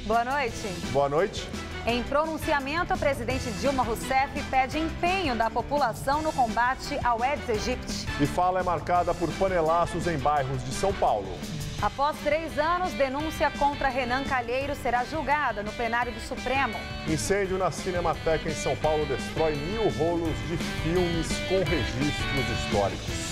Boa noite. Boa noite. Em pronunciamento, o presidente Dilma Rousseff pede empenho da população no combate ao Aedes aegypti. E fala é marcada por panelaços em bairros de São Paulo. Após 3 anos, denúncia contra Renan Calheiros será julgada no plenário do Supremo. Incêndio na Cinemateca em São Paulo destrói 1000 rolos de filmes com registros históricos.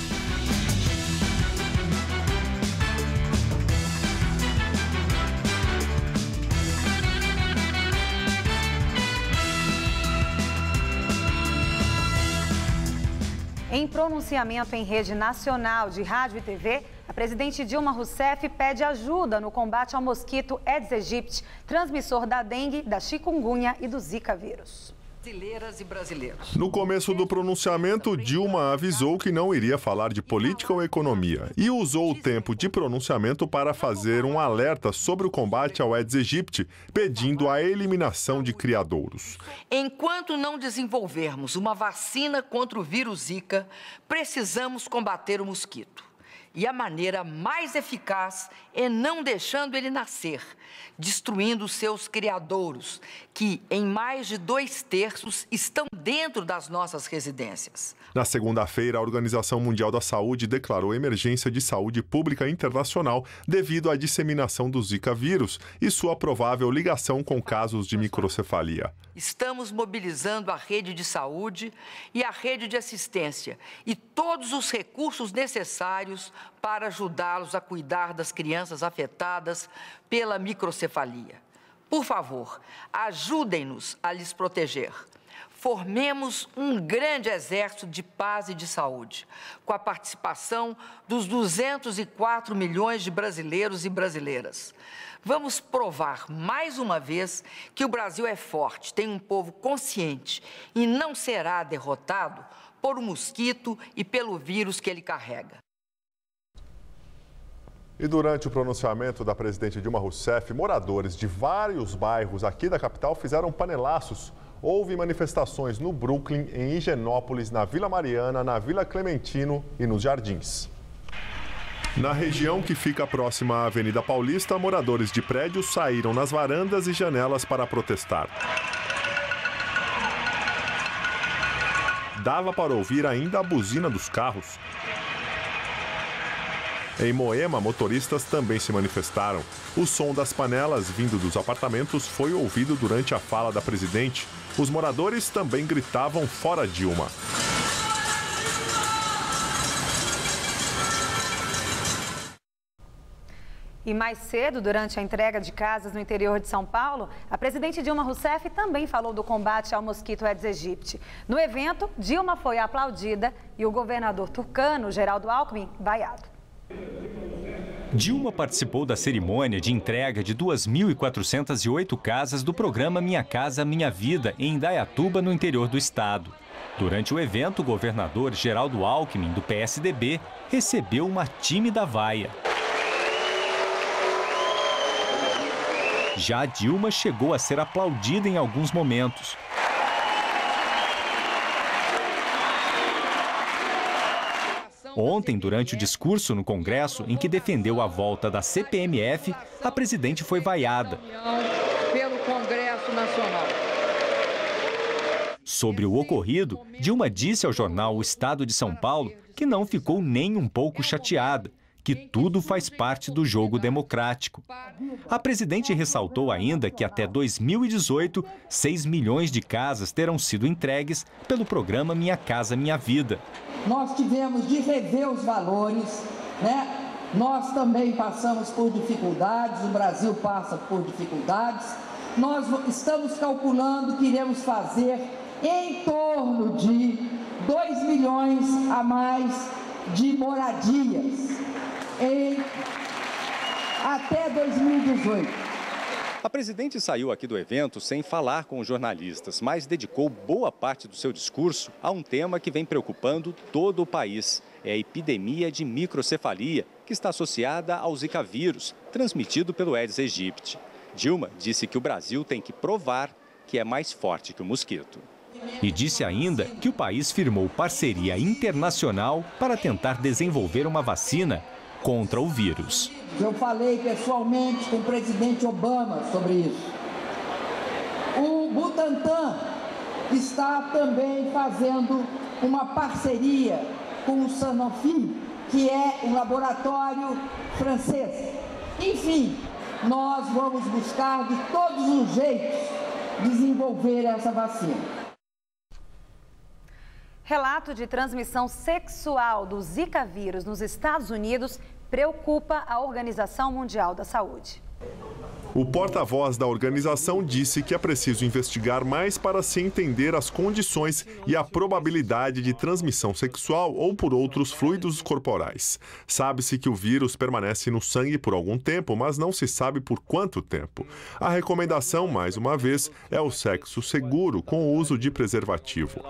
Em pronunciamento em rede nacional de rádio e TV, a presidente Dilma Rousseff pede ajuda no combate ao mosquito Aedes aegypti, transmissor da dengue, da chikungunya e do Zika vírus. Brasileiras e brasileiros. No começo do pronunciamento, Dilma avisou que não iria falar de política ou economia e usou o tempo de pronunciamento para fazer um alerta sobre o combate ao Aedes aegypti, pedindo a eliminação de criadouros. Enquanto não desenvolvermos uma vacina contra o vírus Zika, precisamos combater o mosquito. E a maneira mais eficaz é não deixando ele nascer, destruindo seus criadouros, que em mais de 2/3 estão dentro das nossas residências. Na segunda-feira, a Organização Mundial da Saúde declarou emergência de saúde pública internacional devido à disseminação do Zika vírus e sua provável ligação com casos de microcefalia. Estamos mobilizando a rede de saúde e a rede de assistência e todos os recursos necessários para ajudá-los a cuidar das crianças afetadas pela microcefalia. Por favor, ajudem-nos a lhes proteger. Formemos um grande exército de paz e de saúde, com a participação dos 204 milhões de brasileiros e brasileiras. Vamos provar, mais uma vez, que o Brasil é forte, tem um povo consciente e não será derrotado por um mosquito e pelo vírus que ele carrega. E durante o pronunciamento da presidente Dilma Rousseff, moradores de vários bairros aqui da capital fizeram panelaços. Houve manifestações no Brooklyn, em Higienópolis, na Vila Mariana, na Vila Clementino e nos Jardins. Na região que fica próxima à Avenida Paulista, moradores de prédios saíram nas varandas e janelas para protestar. Dava para ouvir ainda a buzina dos carros. Em Moema, motoristas também se manifestaram. O som das panelas vindo dos apartamentos foi ouvido durante a fala da presidente. Os moradores também gritavam fora Dilma. E mais cedo, durante a entrega de casas no interior de São Paulo, a presidente Dilma Rousseff também falou do combate ao mosquito Aedes aegypti. No evento, Dilma foi aplaudida e o governador tucano, Geraldo Alckmin, vaiado. Dilma participou da cerimônia de entrega de 2.408 casas do programa Minha Casa Minha Vida, em Indaiatuba, no interior do estado. Durante o evento, o governador Geraldo Alckmin, do PSDB, recebeu uma tímida vaia. Já Dilma chegou a ser aplaudida em alguns momentos. Ontem, durante o discurso no Congresso, em que defendeu a volta da CPMF, a presidente foi vaiada. Pelo Congresso Nacional. Sobre o ocorrido, Dilma disse ao jornal O Estado de São Paulo que não ficou nem um pouco chateada, que tudo faz parte do jogo democrático. A presidente ressaltou ainda que até 2018, 6 milhões de casas terão sido entregues pelo programa Minha Casa Minha Vida. Nós tivemos de rever os valores, né? Nós também passamos por dificuldades, o Brasil passa por dificuldades. Nós estamos calculando que iremos fazer em torno de 2 milhões a mais de moradias até 2018. A presidente saiu aqui do evento sem falar com os jornalistas, mas dedicou boa parte do seu discurso a um tema que vem preocupando todo o país. É a epidemia de microcefalia, que está associada ao Zika vírus, transmitido pelo Aedes aegypti. Dilma disse que o Brasil tem que provar que é mais forte que o mosquito. E disse ainda que o país firmou parceria internacional para tentar desenvolver uma vacina contra o vírus. Eu falei pessoalmente com o presidente Obama sobre isso. O Butantan está também fazendo uma parceria com o Sanofi, que é um laboratório francês. Enfim, nós vamos buscar de todos os jeitos desenvolver essa vacina. Relato de transmissão sexual do Zika vírus nos Estados Unidos preocupa a Organização Mundial da Saúde. O porta-voz da organização disse que é preciso investigar mais para se entender as condições e a probabilidade de transmissão sexual ou por outros fluidos corporais. Sabe-se que o vírus permanece no sangue por algum tempo, mas não se sabe por quanto tempo. A recomendação, mais uma vez, é o sexo seguro, com o uso de preservativo.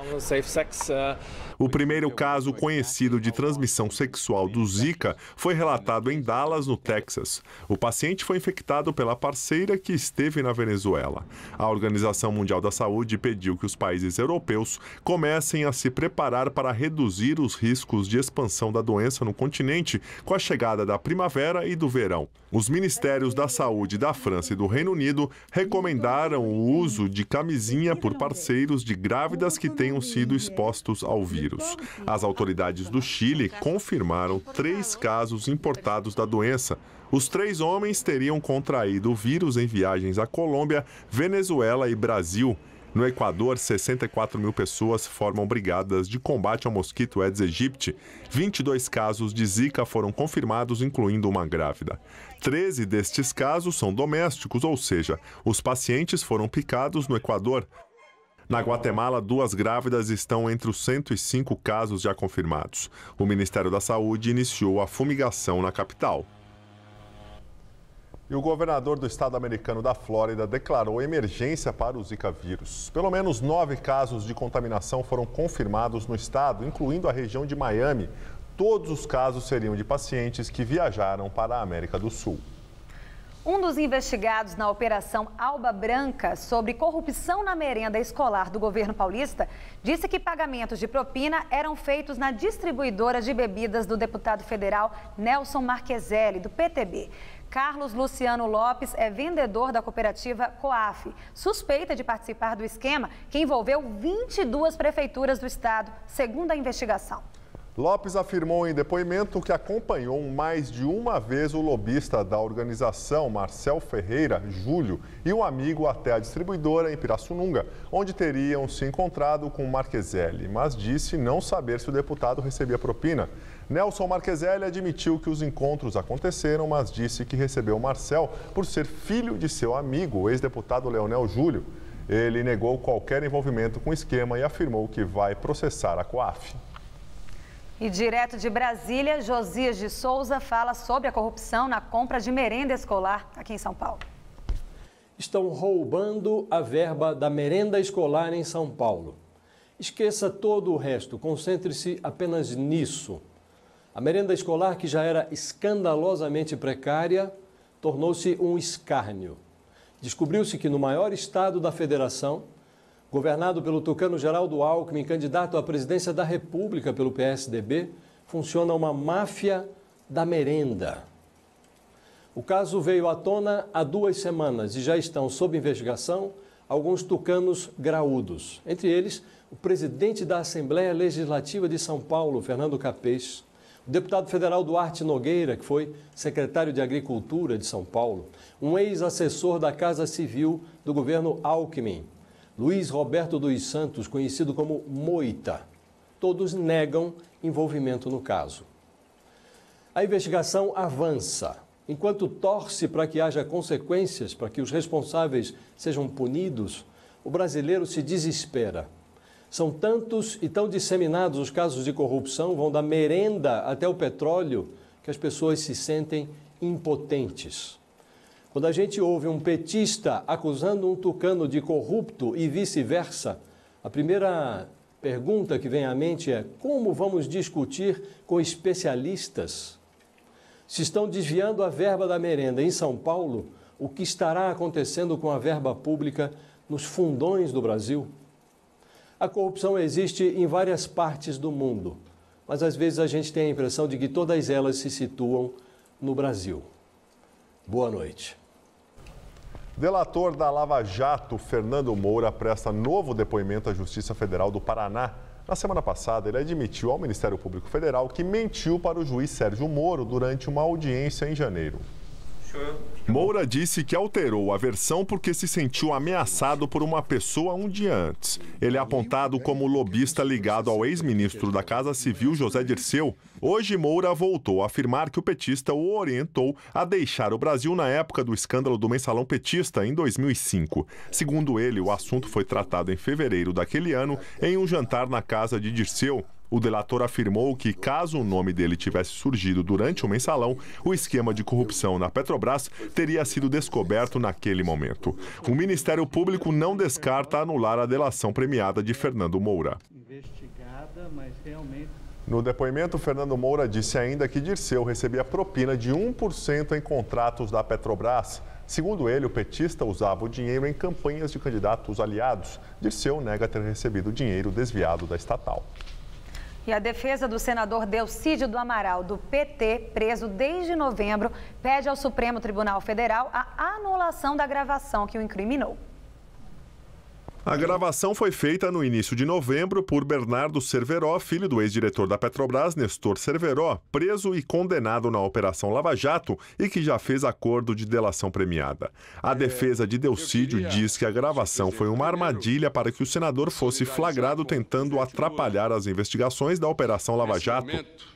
O primeiro caso conhecido de transmissão sexual do Zika foi relatado em Dallas, no Texas. O paciente foi infectado pela parceira que esteve na Venezuela. A Organização Mundial da Saúde pediu que os países europeus comecem a se preparar para reduzir os riscos de expansão da doença no continente com a chegada da primavera e do verão. Os ministérios da saúde da França e do Reino Unido recomendaram o uso de camisinha por parceiros de grávidas que tenham sido expostos ao vírus. As autoridades do Chile confirmaram 3 casos importados da doença. Os 3 homens teriam contraído o vírus em viagens à Colômbia, Venezuela e Brasil. No Equador, 64 mil pessoas formam brigadas de combate ao mosquito Aedes aegypti. 22 casos de Zika foram confirmados, incluindo uma grávida. 13 destes casos são domésticos, ou seja, os pacientes foram picados no Equador. Na Guatemala, 2 grávidas estão entre os 105 casos já confirmados. O Ministério da Saúde iniciou a fumigação na capital. E o governador do estado americano da Flórida declarou emergência para o Zika vírus. Pelo menos 9 casos de contaminação foram confirmados no estado, incluindo a região de Miami. Todos os casos seriam de pacientes que viajaram para a América do Sul. Um dos investigados na Operação Alba Branca sobre corrupção na merenda escolar do governo paulista disse que pagamentos de propina eram feitos na distribuidora de bebidas do deputado federal Nelson Marqueselli, do PTB. Carlos Luciano Lopes é vendedor da cooperativa Coaf, suspeita de participar do esquema que envolveu 22 prefeituras do estado, segundo a investigação. Lopes afirmou em depoimento que acompanhou mais de uma vez o lobista da organização, Marcel Ferreira Júlio, e um amigo até a distribuidora em Pirassununga, onde teriam se encontrado com Marqueselli, mas disse não saber se o deputado recebia propina. Nelson Marqueselli admitiu que os encontros aconteceram, mas disse que recebeu Marcel por ser filho de seu amigo, o ex-deputado Leonel Júlio. Ele negou qualquer envolvimento com o esquema e afirmou que vai processar a Coaf. E direto de Brasília, Josias de Souza fala sobre a corrupção na compra de merenda escolar aqui em São Paulo. Estão roubando a verba da merenda escolar em São Paulo. Esqueça todo o resto, concentre-se apenas nisso. A merenda escolar, que já era escandalosamente precária, tornou-se um escárnio. Descobriu-se que no maior estado da federação, governado pelo tucano Geraldo Alckmin, candidato à presidência da República pelo PSDB, funciona uma máfia da merenda. O caso veio à tona há 2 semanas e já estão sob investigação alguns tucanos graúdos. Entre eles, o presidente da Assembleia Legislativa de São Paulo, Fernando Capês, o deputado federal Duarte Nogueira, que foi secretário de Agricultura de São Paulo, um ex-assessor da Casa Civil do governo Alckmin, Luiz Roberto dos Santos, conhecido como Moita. Todos negam envolvimento no caso. A investigação avança. Enquanto torce para que haja consequências, para que os responsáveis sejam punidos, o brasileiro se desespera. São tantos e tão disseminados os casos de corrupção, vão da merenda até o petróleo, que as pessoas se sentem impotentes. Quando a gente ouve um petista acusando um tucano de corrupto e vice-versa, a primeira pergunta que vem à mente é: como vamos discutir com especialistas? Se estão desviando a verba da merenda em São Paulo, o que estará acontecendo com a verba pública nos fundões do Brasil? A corrupção existe em várias partes do mundo, mas às vezes a gente tem a impressão de que todas elas se situam no Brasil. Boa noite. Delator da Lava Jato, Fernando Moura, presta novo depoimento à Justiça Federal do Paraná. Na semana passada, ele admitiu ao Ministério Público Federal que mentiu para o juiz Sérgio Moro durante uma audiência em janeiro. Moura disse que alterou a versão porque se sentiu ameaçado por uma pessoa um dia antes. Ele é apontado como lobista ligado ao ex-ministro da Casa Civil, José Dirceu. Hoje, Moura voltou a afirmar que o petista o orientou a deixar o Brasil na época do escândalo do Mensalão petista, em 2005. Segundo ele, o assunto foi tratado em fevereiro daquele ano, em um jantar na casa de Dirceu. O delator afirmou que, caso o nome dele tivesse surgido durante o mensalão, o esquema de corrupção na Petrobras teria sido descoberto naquele momento. O Ministério Público não descarta anular a delação premiada de Fernando Moura. No depoimento, Fernando Moura disse ainda que Dirceu recebia propina de 1% em contratos da Petrobras. Segundo ele, o petista usava o dinheiro em campanhas de candidatos aliados. Dirceu nega ter recebido dinheiro desviado da estatal. E a defesa do senador Delcídio do Amaral, do PT, preso desde novembro, pede ao Supremo Tribunal Federal a anulação da gravação que o incriminou. A gravação foi feita no início de novembro por Bernardo Cerveró, filho do ex-diretor da Petrobras, Nestor Cerveró, preso e condenado na Operação Lava Jato e que já fez acordo de delação premiada. A defesa de Delcídio diz que a gravação foi uma armadilha para que o senador fosse flagrado tentando atrapalhar as investigações da Operação Lava Jato.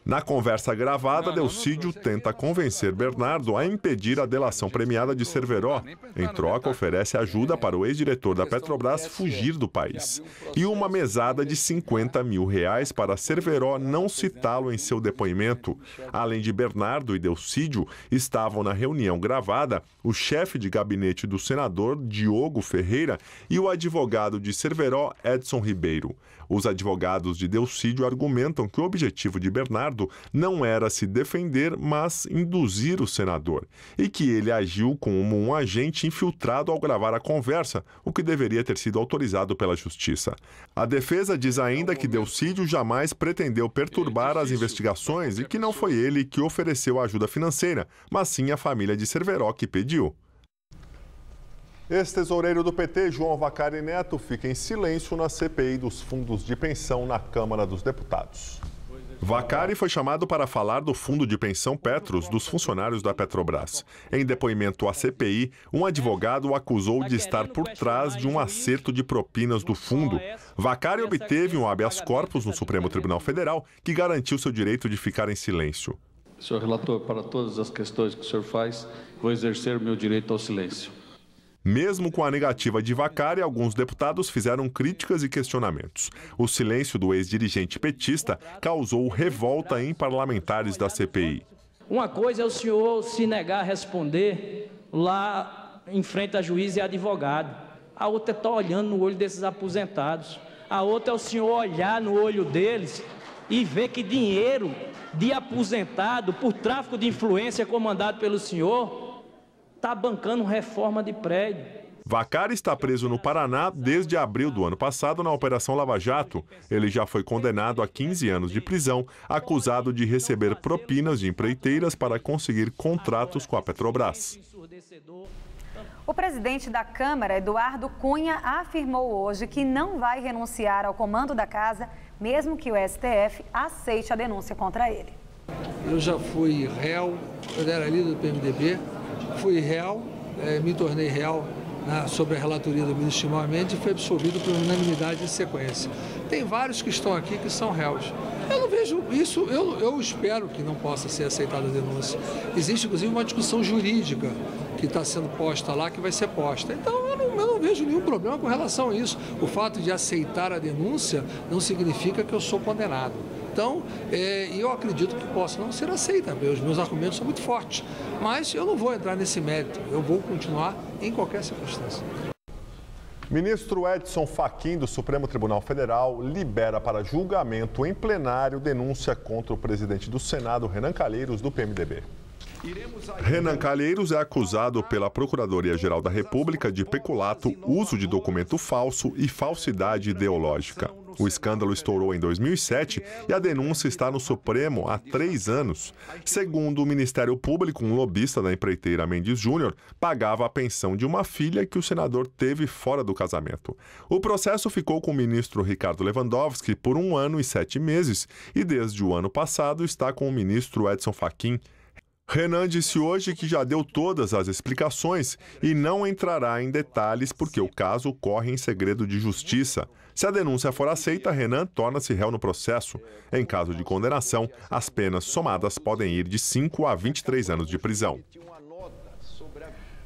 Na conversa gravada, Delcídio tenta convencer Bernardo a impedir a delação premiada de Cerveró. Em troca, oferece ajuda para o ex-diretor da Petrobras fugir do país. E uma mesada de R$50 mil para Cerveró não citá-lo em seu depoimento. Além de Bernardo e Delcídio, estavam na reunião gravada o chefe de gabinete do senador, Diogo Ferreira, e o advogado de Cerveró, Edson Ribeiro. Os advogados de Delcídio argumentam que o objetivo de Bernardo não era se defender, mas induzir o senador, e que ele agiu como um agente infiltrado ao gravar a conversa, o que deveria ter sido autorizado pela Justiça. A defesa diz ainda que Delcídio jamais pretendeu perturbar as investigações e que não foi ele que ofereceu ajuda financeira, mas sim a família de Cerveró que pediu. Ex-tesoureiro do PT, João Vacari Neto, fica em silêncio na CPI dos fundos de pensão na Câmara dos Deputados. Vacari foi chamado para falar do fundo de pensão Petros dos funcionários da Petrobras. Em depoimento à CPI, um advogado o acusou de estar por trás de um acerto de propinas do fundo. Vacari obteve um habeas corpus no Supremo Tribunal Federal que garantiu seu direito de ficar em silêncio. Senhor relator, para todas as questões que o senhor faz, vou exercer o meu direito ao silêncio. Mesmo com a negativa de Vacari, alguns deputados fizeram críticas e questionamentos. O silêncio do ex-dirigente petista causou revolta em parlamentares da CPI. Uma coisa é o senhor se negar a responder lá em frente a juiz e advogado. A outra é estar olhando no olho desses aposentados. A outra é o senhor olhar no olho deles e ver que dinheiro de aposentado por tráfico de influência comandado pelo senhor está bancando reforma de prédio. Vacari está preso no Paraná desde abril do ano passado na Operação Lava Jato. Ele já foi condenado a 15 anos de prisão, acusado de receber propinas de empreiteiras para conseguir contratos com a Petrobras. O presidente da Câmara, Eduardo Cunha, afirmou hoje que não vai renunciar ao comando da casa, mesmo que o STF aceite a denúncia contra ele. Eu já fui réu, eu era líder do PMDB, fui réu, me tornei réu sobre a relatoria do ministro Gilmar Mendes e foi absolvido por unanimidade em sequência. Tem vários que estão aqui que são réus. Eu não vejo isso, eu espero que não possa ser aceitada a denúncia. Existe, inclusive, uma discussão jurídica que está sendo posta lá, que vai ser posta. Então, eu não vejo nenhum problema com relação a isso. O fato de aceitar a denúncia não significa que eu sou condenado. Então, eu acredito que possa não ser aceita. Os meus argumentos são muito fortes. Mas eu não vou entrar nesse mérito. Eu vou continuar em qualquer circunstância. Ministro Edson Fachin, do Supremo Tribunal Federal, libera para julgamento em plenário denúncia contra o presidente do Senado, Renan Calheiros, do PMDB. Renan Calheiros é acusado pela Procuradoria-Geral da República de peculato, uso de documento falso e falsidade ideológica. O escândalo estourou em 2007 e a denúncia está no Supremo há 3 anos. Segundo o Ministério Público, um lobista da empreiteira Mendes Júnior pagava a pensão de uma filha que o senador teve fora do casamento. O processo ficou com o ministro Ricardo Lewandowski por 1 ano e 7 meses e desde o ano passado está com o ministro Edson Fachin. Renan disse hoje que já deu todas as explicações e não entrará em detalhes porque o caso corre em segredo de justiça. Se a denúncia for aceita, Renan torna-se réu no processo. Em caso de condenação, as penas somadas podem ir de 5 a 23 anos de prisão.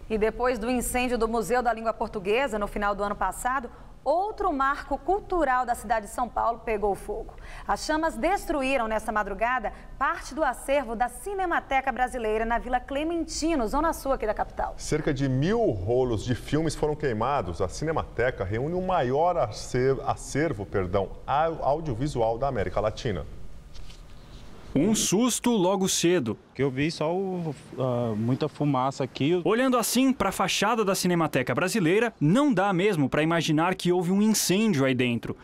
E depois do incêndio do Museu da Língua Portuguesa no final do ano passado, outro marco cultural da cidade de São Paulo pegou fogo. As chamas destruíram nesta madrugada parte do acervo da Cinemateca Brasileira na Vila Clementino, zona sul aqui da capital. Cerca de 1000 rolos de filmes foram queimados. A Cinemateca reúne o maior acervo audiovisual da América Latina. Um susto logo cedo. Que eu vi só muita fumaça aqui. Olhando assim para a fachada da Cinemateca Brasileira, não dá mesmo para imaginar que houve um incêndio aí dentro.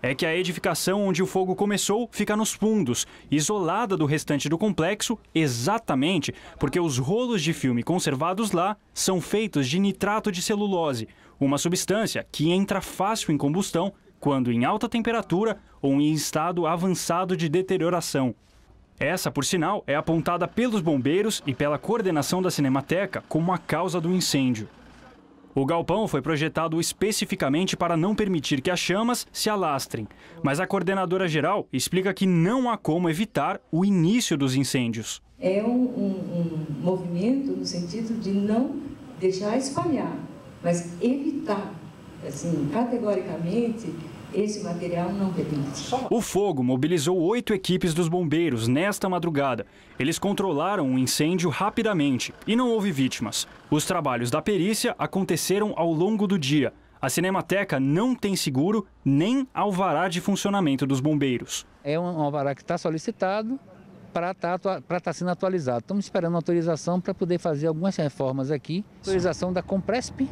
É que a edificação onde o fogo começou fica nos fundos, isolada do restante do complexo, exatamente porque os rolos de filme conservados lá são feitos de nitrato de celulose, uma substância que entra fácil em combustão quando em alta temperatura ou em estado avançado de deterioração. Essa, por sinal, é apontada pelos bombeiros e pela coordenação da Cinemateca como a causa do incêndio. O galpão foi projetado especificamente para não permitir que as chamas se alastrem, mas a coordenadora geral explica que não há como evitar o início dos incêndios. É um movimento no sentido de não deixar espalhar, mas evitar, assim, categoricamente, esse material não permite. O fogo mobilizou 8 equipes dos bombeiros nesta madrugada. Eles controlaram o incêndio rapidamente e não houve vítimas. Os trabalhos da perícia aconteceram ao longo do dia. A Cinemateca não tem seguro nem alvará de funcionamento dos bombeiros. É um alvará que está solicitado para estar sendo atualizado. Estamos esperando uma autorização para poder fazer algumas reformas aqui. Autorização da Compresp,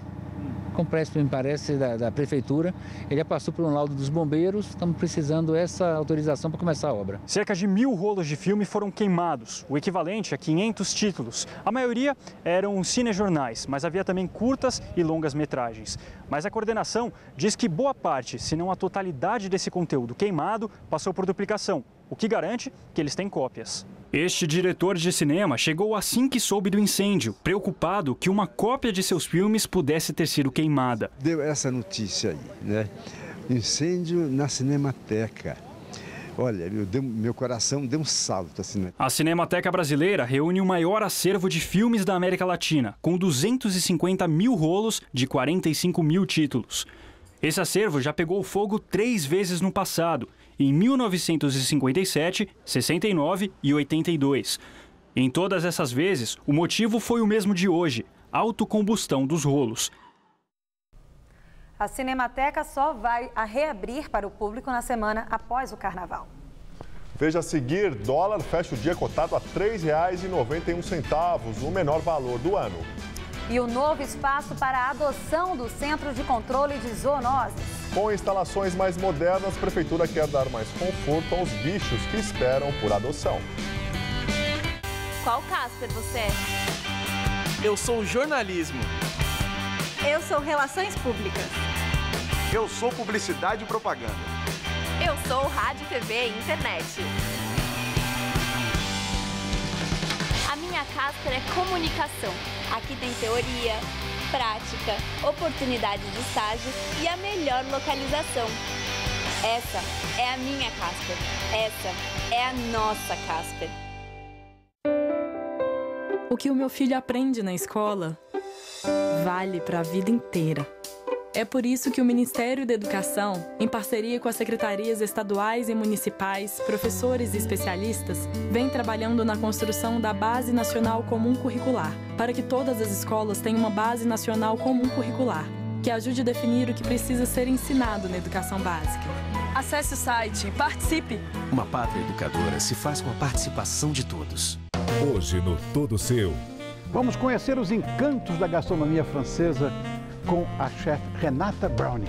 me parece, da Prefeitura. Ele já passou por um laudo dos bombeiros, estamos precisando dessa autorização para começar a obra. Cerca de 1000 rolos de filme foram queimados, o equivalente a 500 títulos. A maioria eram cinejornais, mas havia também curtas e longas metragens. Mas a coordenação diz que boa parte, se não a totalidade desse conteúdo queimado, passou por duplicação, o que garante que eles têm cópias. Este diretor de cinema chegou assim que soube do incêndio, preocupado que uma cópia de seus filmes pudesse ter sido queimada. Deu essa notícia aí, né? Incêndio na Cinemateca. Olha, meu coração deu um salto assim. A Cinemateca Brasileira reúne o maior acervo de filmes da América Latina, com 250 mil rolos de 45 mil títulos. Esse acervo já pegou fogo 3 vezes no passado, em 1957, 69 e 82. Em todas essas vezes, o motivo foi o mesmo de hoje, autocombustão dos rolos. A Cinemateca só vai reabrir para o público na semana após o Carnaval. Veja a seguir, dólar fecha o dia cotado a R$ 3,91, o menor valor do ano. E o novo espaço para a adoção do Centro de Controle de Zoonoses. Com instalações mais modernas, a Prefeitura quer dar mais conforto aos bichos que esperam por adoção. Qual Casper você é? Eu sou jornalismo. Eu sou relações públicas. Eu sou publicidade e propaganda. Eu sou rádio, TV e internet. A minha Casper é comunicação. Aqui tem teoria, prática, oportunidades de estágio e a melhor localização. Essa é a minha Casper. Essa é a nossa Casper. O que o meu filho aprende na escola vale para a vida inteira. É por isso que o Ministério da Educação, em parceria com as secretarias estaduais e municipais, professores e especialistas, vem trabalhando na construção da Base Nacional Comum Curricular, para que todas as escolas tenham uma Base Nacional Comum Curricular, que ajude a definir o que precisa ser ensinado na educação básica. Acesse o site e participe! Uma pátria educadora se faz com a participação de todos. Hoje no Todo Seu. Vamos conhecer os encantos da gastronomia francesa com a chefe Renata Browning.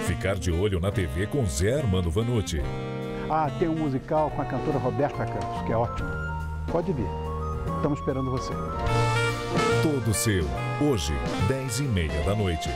Ficar de olho na TV com Zé Armando Vanucci. Tem um musical com a cantora Roberta Campos, que é ótimo. Pode vir. Estamos esperando você. Todo Seu. Hoje, 10h30 da noite.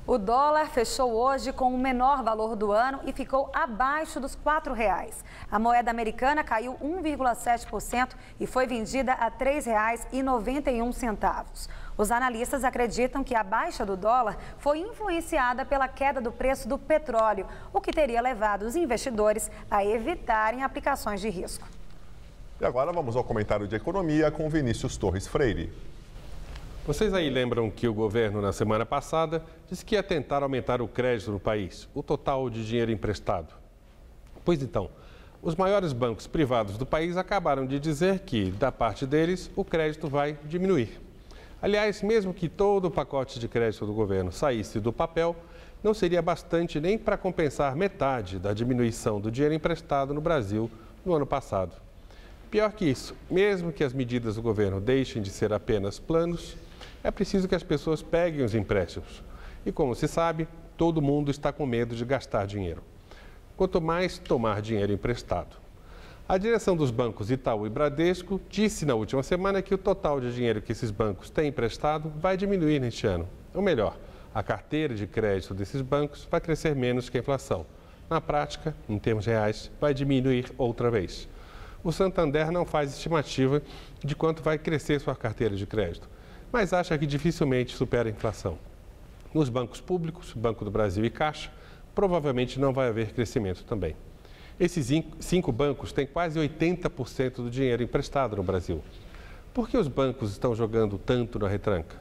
O dólar fechou hoje com o menor valor do ano e ficou abaixo dos R$4. A moeda americana caiu 1,7% e foi vendida a R$ 3,91. Os analistas acreditam que a baixa do dólar foi influenciada pela queda do preço do petróleo, o que teria levado os investidores a evitarem aplicações de risco. E agora vamos ao comentário de economia com Vinícius Torres Freire. Vocês aí lembram que o governo, na semana passada, disse que ia tentar aumentar o crédito no país, o total de dinheiro emprestado? Pois então, os maiores bancos privados do país acabaram de dizer que, da parte deles, o crédito vai diminuir. Aliás, mesmo que todo o pacote de crédito do governo saísse do papel, não seria bastante nem para compensar metade da diminuição do dinheiro emprestado no Brasil no ano passado. Pior que isso, mesmo que as medidas do governo deixem de ser apenas planos, é preciso que as pessoas peguem os empréstimos. E como se sabe, todo mundo está com medo de gastar dinheiro. Quanto mais tomar dinheiro emprestado. A direção dos bancos Itaú e Bradesco disse na última semana que o total de dinheiro que esses bancos têm emprestado vai diminuir neste ano. Ou melhor, a carteira de crédito desses bancos vai crescer menos que a inflação. Na prática, em termos reais, vai diminuir outra vez. O Santander não faz estimativa de quanto vai crescer sua carteira de crédito, mas acha que dificilmente supera a inflação. Nos bancos públicos, Banco do Brasil e Caixa, provavelmente não vai haver crescimento também. Esses 5 bancos têm quase 80% do dinheiro emprestado no Brasil. Por que os bancos estão jogando tanto na retranca?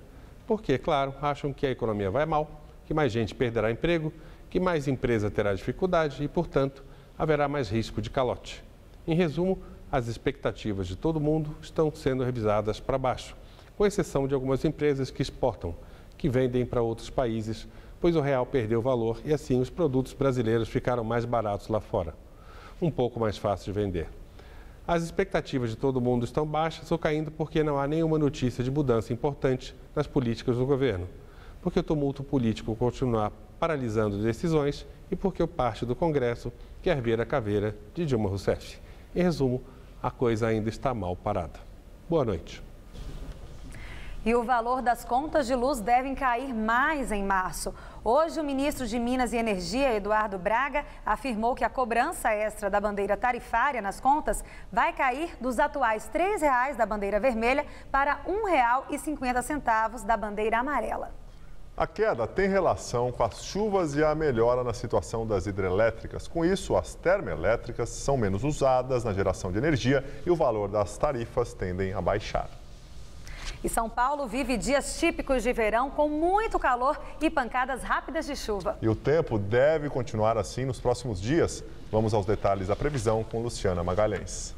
Porque, claro, acham que a economia vai mal, que mais gente perderá emprego, que mais empresa terá dificuldade e, portanto, haverá mais risco de calote. Em resumo, as expectativas de todo mundo estão sendo revisadas para baixo, com exceção de algumas empresas que exportam, que vendem para outros países, pois o real perdeu valor e assim os produtos brasileiros ficaram mais baratos lá fora. Um pouco mais fácil de vender. As expectativas de todo mundo estão baixas ou caindo porque não há nenhuma notícia de mudança importante nas políticas do governo, porque o tumulto político continua paralisando decisões e porque parte do Congresso quer ver a caveira de Dilma Rousseff. Em resumo, a coisa ainda está mal parada. Boa noite. E o valor das contas de luz devem cair mais em março. Hoje, o ministro de Minas e Energia, Eduardo Braga, afirmou que a cobrança extra da bandeira tarifária nas contas vai cair dos atuais R$ 3,00 da bandeira vermelha para R$ 1,50 da bandeira amarela. A queda tem relação com as chuvas e a melhora na situação das hidrelétricas. Com isso, as termoelétricas são menos usadas na geração de energia e o valor das tarifas tendem a baixar. E São Paulo vive dias típicos de verão com muito calor e pancadas rápidas de chuva. E o tempo deve continuar assim nos próximos dias. Vamos aos detalhes da previsão com Luciana Magalhães.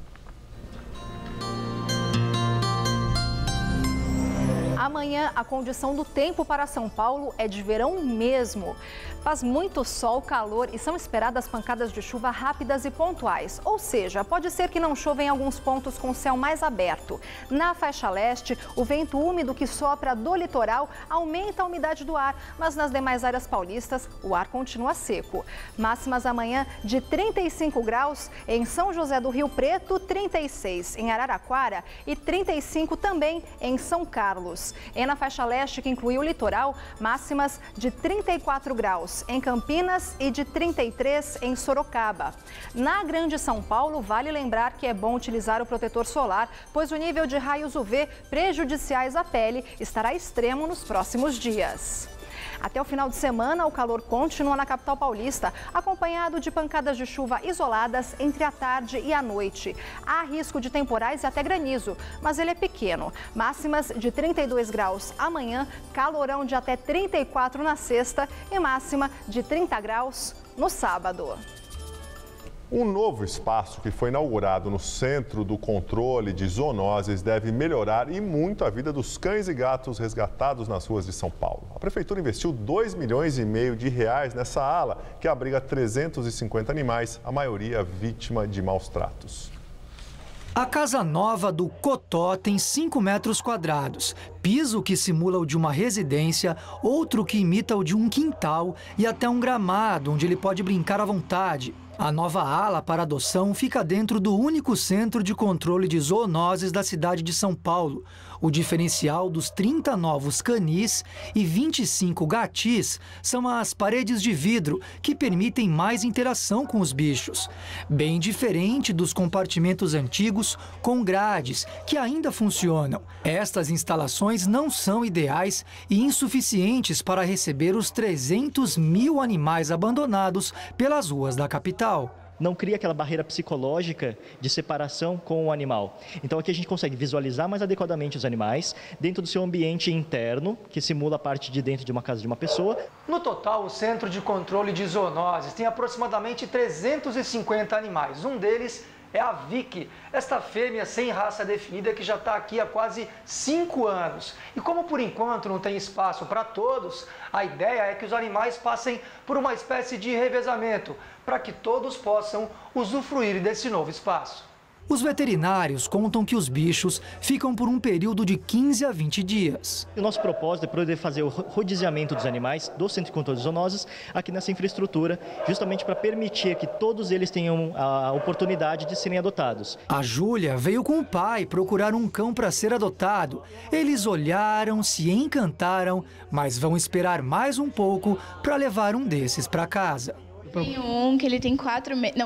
Amanhã, a condição do tempo para São Paulo é de verão mesmo. Faz muito sol, calor e são esperadas pancadas de chuva rápidas e pontuais. Ou seja, pode ser que não chova em alguns pontos com céu mais aberto. Na faixa leste, o vento úmido que sopra do litoral aumenta a umidade do ar, mas nas demais áreas paulistas, o ar continua seco. Máximas amanhã de 35 graus em São José do Rio Preto, 36 em Araraquara e 35 também em São Carlos. E na faixa leste, que inclui o litoral, máximas de 34 graus em Campinas e de 33 em Sorocaba. Na Grande São Paulo, vale lembrar que é bom utilizar o protetor solar, pois o nível de raios UV prejudiciais à pele estará extremo nos próximos dias. Até o final de semana, o calor continua na capital paulista, acompanhado de pancadas de chuva isoladas entre a tarde e a noite. Há risco de temporais e até granizo, mas ele é pequeno. Máximas de 32 graus amanhã, calorão de até 34 na sexta e máxima de 30 graus no sábado. Um novo espaço que foi inaugurado no Centro do Controle de Zoonoses deve melhorar e muito a vida dos cães e gatos resgatados nas ruas de São Paulo. A Prefeitura investiu R$2,5 milhões nessa ala, que abriga 350 animais, a maioria vítima de maus tratos. A casa nova do Cotó tem 5 metros quadrados, piso que simula o de uma residência, outro que imita o de um quintal e até um gramado onde ele pode brincar à vontade. A nova ala para adoção fica dentro do único centro de controle de zoonoses da cidade de São Paulo. O diferencial dos 30 novos canis e 25 gatis são as paredes de vidro, que permitem mais interação com os bichos. Bem diferente dos compartimentos antigos com grades, que ainda funcionam. Estas instalações não são ideais e insuficientes para receber os 300 mil animais abandonados pelas ruas da capital. Não cria aquela barreira psicológica de separação com o animal. Então aqui a gente consegue visualizar mais adequadamente os animais dentro do seu ambiente interno, que simula a parte de dentro de uma casa de uma pessoa. No total, o Centro de Controle de Zoonoses tem aproximadamente 350 animais. Um deles é a Vicky, esta fêmea sem raça definida que já está aqui há quase 5 anos. E como por enquanto não tem espaço para todos, a ideia é que os animais passem por uma espécie de revezamento, para que todos possam usufruir desse novo espaço. Os veterinários contam que os bichos ficam por um período de 15 a 20 dias. O nosso propósito é poder fazer o rodiziamento dos animais do Centro de Controle de Zoonoses aqui nessa infraestrutura, justamente para permitir que todos eles tenham a oportunidade de serem adotados. A Júlia veio com o pai procurar um cão para ser adotado. Eles olharam, se encantaram, mas vão esperar mais um pouco para levar um desses para casa. Tem um que ele tem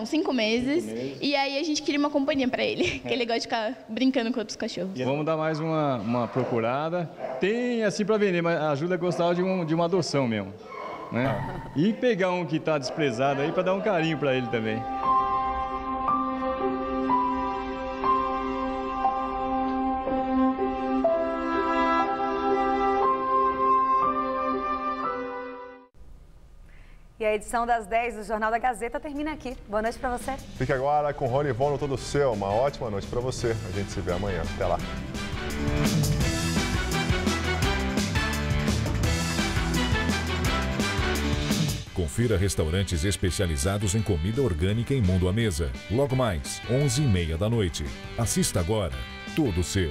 5 meses, e aí a gente queria uma companhia para ele, que ele gosta de ficar brincando com outros cachorros. Vamos dar mais uma procurada. Tem assim para vender, mas a Júlia gostava de uma adoção mesmo, né? E pegar um que está desprezado aí para dar um carinho para ele também. E a edição das 10 do Jornal da Gazeta termina aqui. Boa noite para você. Fique agora com Rony Von no Todo Seu. Uma ótima noite para você. A gente se vê amanhã. Até lá. Confira restaurantes especializados em comida orgânica em Mundo à Mesa. Logo mais, 11h30 da noite. Assista agora. Todo Seu.